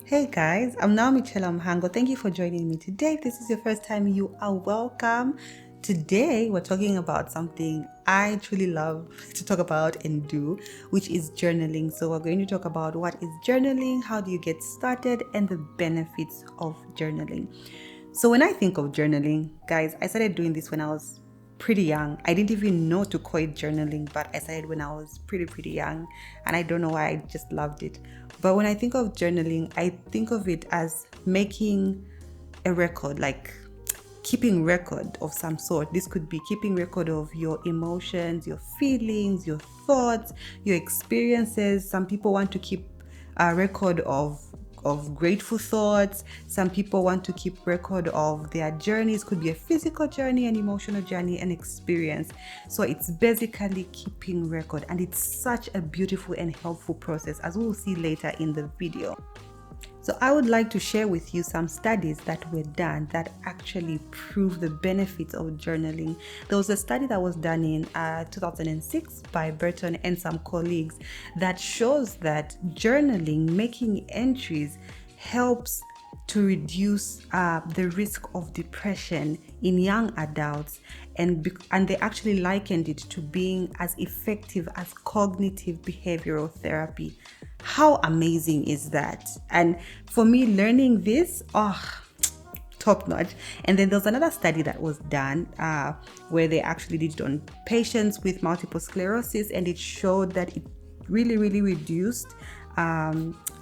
Hey guys, I'm now Michelle Mhango. Thank you for joining me today. If this is your first time, you are welcome. Today, we're talking about something I truly love to talk about and do, which is journaling. So, we're going to talk about what is journaling, how do you get started, and the benefits of journaling. So, when I think of journaling, guys, I started doing this when I was pretty young. I didn't even know to call it journaling, but I started when I was pretty young, and I don't know why, I just loved it. But when I think of journaling, I think of it as making a record, like keeping record of some sort. This could be keeping record of your emotions, your feelings, your thoughts, your experiences. Some people want to keep a record of grateful thoughts. Some people want to keep record of their journeys. Could be a physical journey, an emotional journey, an experience. So it's basically keeping record, and it's such a beautiful and helpful process, as we will see later in the video. So I would like to share with you some studies that were done that actually prove the benefits of journaling. There was a study that was done in 2006 by Burton and some colleagues that shows that journaling, making entries, helps to reduce the risk of depression in young adults, and they actually likened it to being as effective as cognitive behavioral therapy. How amazing is that? And for me, learning this, top notch. And then there's another study that was done where they actually did it on patients with multiple sclerosis, and it showed that it really reduced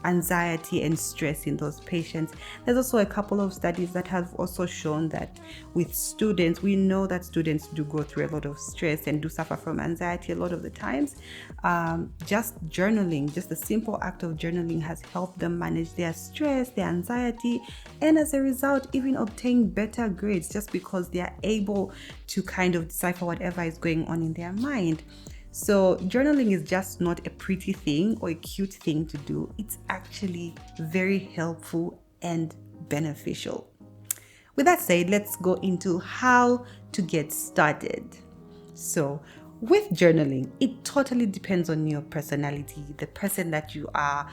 anxiety and stress in those patients. There's also a couple of studies that have also shown that with students, we know that students do go through a lot of stress and do suffer from anxiety a lot of the times. Just journaling, just the simple act of journaling has helped them manage their stress, their anxiety, and as a result, even obtain better grades just because they are able to kind of decipher whatever is going on in their mind. So journaling is just not a pretty thing or a cute thing to do. It's actually very helpful and beneficial. With that said, let's go into how to get started. So with journaling, it totally depends on your personality, the person that you are,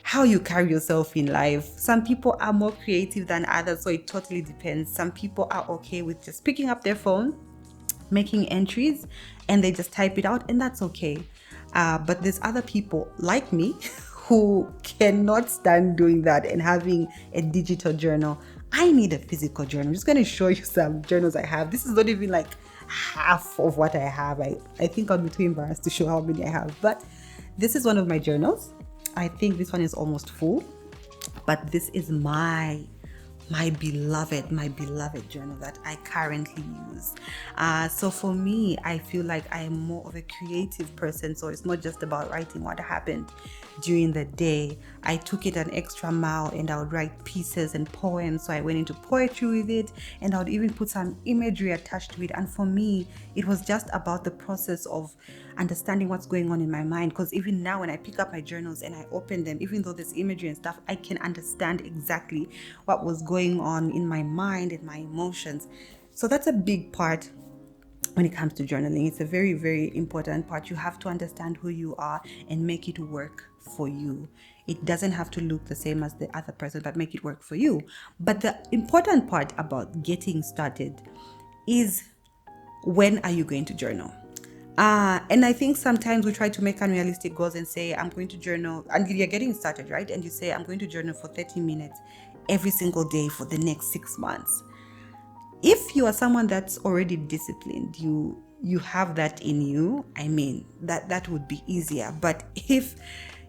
how you carry yourself in life. Some people are more creative than others, so it totally depends. Some people are okay with just picking up their phone, making entries, and they just type it out, and that's okay. But there's other people like me who cannot stand doing that and having a digital journal. I need a physical journal. I'm just going to show you some journals I have. This is not even like half of what I have. I think I'll be too embarrassed to show how many I have, but this is one of my journals. I think this one is almost full, but this is my beloved journal that I currently use. So for me, I feel like I am more of a creative person. So it's not just about writing what happened during the day. I took it an extra mile, and I would write pieces and poems. So I went into poetry with it, and I would even put some imagery attached to it. And for me, it was just about the process of understanding what's going on in my mind. Because even now, when I pick up my journals and I open them, even though there's imagery and stuff, I can understand exactly what was going on in my mind and my emotions. So that's a big part when it comes to journaling. It's a very important part. You have to understand who you are and make it work for you. It doesn't have to look the same as the other person, but make it work for you. But the important part about getting started is, when are you going to journal? And I think sometimes we try to make unrealistic goals and say, I'm going to journal, and you're getting started, right? And you say, I'm going to journal for 30 minutes every single day for the next 6 months. If you are someone that's already disciplined, you have that in you, I mean, that would be easier. But if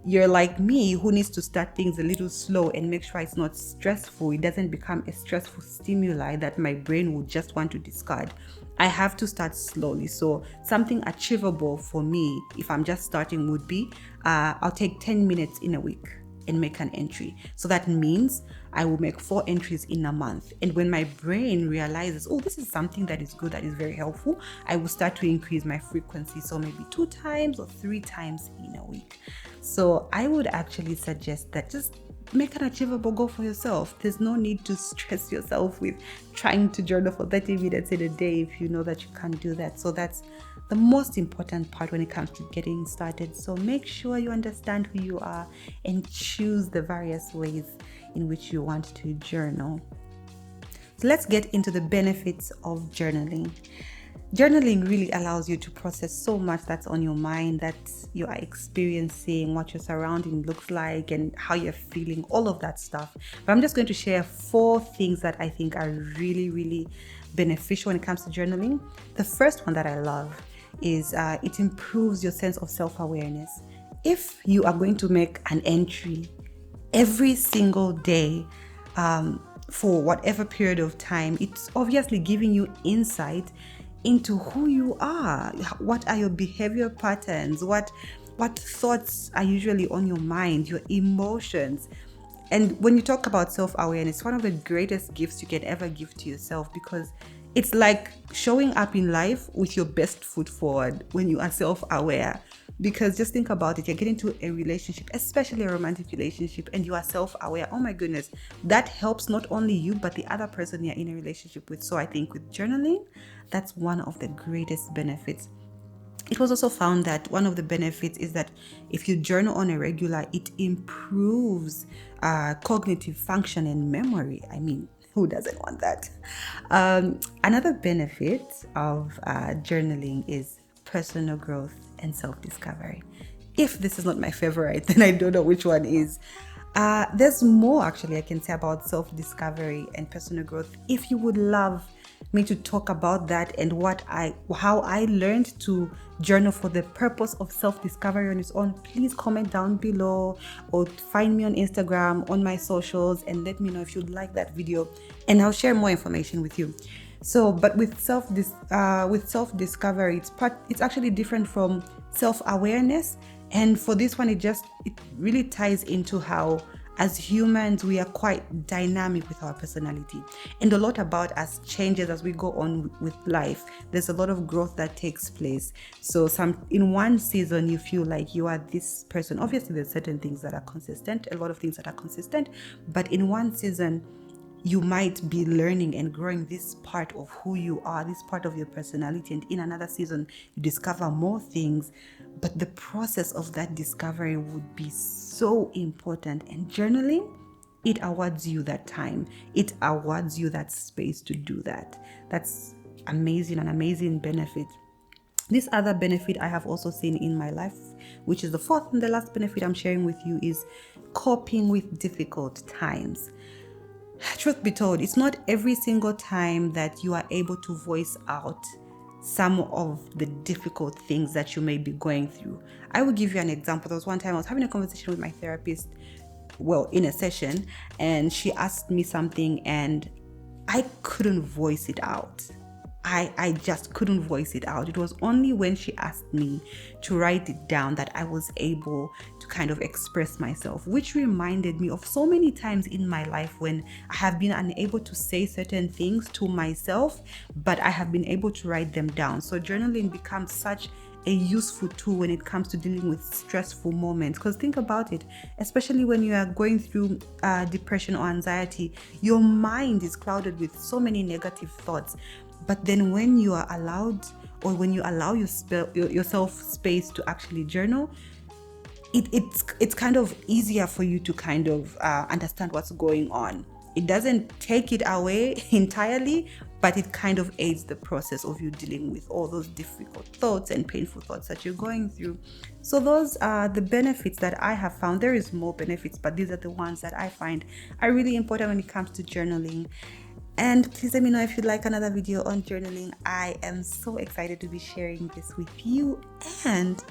you're like me, who needs to start things a little slow and make sure it's not stressful, it doesn't become a stressful stimuli that my brain would just want to discard, I have to start slowly. So something achievable for me, if I'm just starting, would be I'll take 10 minutes in a week and make an entry. So that means I will make 4 entries in a month. And when my brain realizes, oh, this is something that is good, that is very helpful, I will start to increase my frequency. So maybe 2 times or 3 times in a week. So I would actually suggest that just make an achievable goal for yourself. There's no need to stress yourself with trying to journal for 30 minutes in a day if you know that you can't do that. So that's the most important part when it comes to getting started. So make sure you understand who you are and choose the various ways in which you want to journal. So let's get into the benefits of journaling. Journaling really allows you to process so much that's on your mind, that you are experiencing, what your surrounding looks like and how you're feeling, all of that stuff. But I'm just going to share 4 things that I think are really, really beneficial when it comes to journaling. The first one that I love is it improves your sense of self-awareness. If you are going to make an entry every single day, for whatever period of time, it's obviously giving you insight into who you are. What are your behavior patterns? What thoughts are usually on your mind, your emotions? And when you talk about self-awareness, one of the greatest gifts you can ever give to yourself, because it's like showing up in life with your best foot forward when you are self-aware. Because just think about it, you're getting into a relationship, especially a romantic relationship, and you are self-aware. Oh my goodness, that helps not only you, but the other person you're in a relationship with. So I think with journaling, that's one of the greatest benefits. It was also found that one of the benefits is that if you journal on a regular, it improves cognitive function and memory. I mean, who doesn't want that? Another benefit of journaling is personal growth and self-discovery. If this is not my favorite, then I don't know which one is. There's more actually I can say about self-discovery and personal growth. If you would love me to talk about that and how I learned to journal for the purpose of self-discovery on its own, please comment down below or find me on Instagram, on my socials, and let me know if you'd like that video, and I'll share more information with you. So, but with self-discovery, it's actually different from self-awareness. And for this one, it really ties into how, as humans, we are quite dynamic with our personality, and a lot about us changes as we go on with life. There's a lot of growth that takes place. So in one season, you feel like you are this person. Obviously, there's certain things that are consistent, a lot of things that are consistent, but in one season, you might be learning and growing this part of who you are, this part of your personality, and in another season, you discover more things. But the process of that discovery would be so important. And journaling, it awards you that time. It awards you that space to do that. That's amazing, an amazing benefit. This other benefit I have also seen in my life, which is the 4th and the last benefit I'm sharing with you, is coping with difficult times. Truth be told, it's not every single time that you are able to voice out some of the difficult things that you may be going through. I will give you an example. There was one time I was having a conversation with my therapist, in a session, and she asked me something and I couldn't voice it out. I just couldn't voice it out. It was only when she asked me to write it down that I was able to kind of express myself, which reminded me of so many times in my life when I have been unable to say certain things to myself, but I have been able to write them down. So journaling becomes such a useful tool when it comes to dealing with stressful moments. Because think about it, especially when you are going through depression or anxiety, your mind is clouded with so many negative thoughts. But then when you are allowed, or when you allow yourself space to actually journal, it's kind of easier for you to kind of understand what's going on. It doesn't take it away entirely, but it kind of aids the process of you dealing with all those difficult thoughts and painful thoughts that you're going through. So those are the benefits that I have found. There is more benefits, but these are the ones that I find are really important when it comes to journaling. And please let me know if you'd like another video on journaling. I am so excited to be sharing this with you. And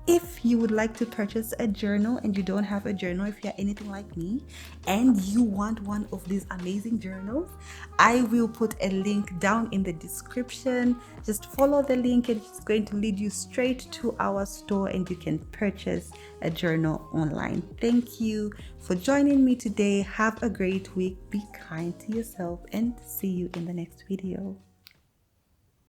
if you would like to purchase a journal and you don't have a journal, if you're anything like me and you want one of these amazing journals, I will put a link down in the description. Just follow the link and it's going to lead you straight to our store and you can purchase a journal online. Thank you for joining me today. Have a great week. Be kind to yourself and see you in the next video.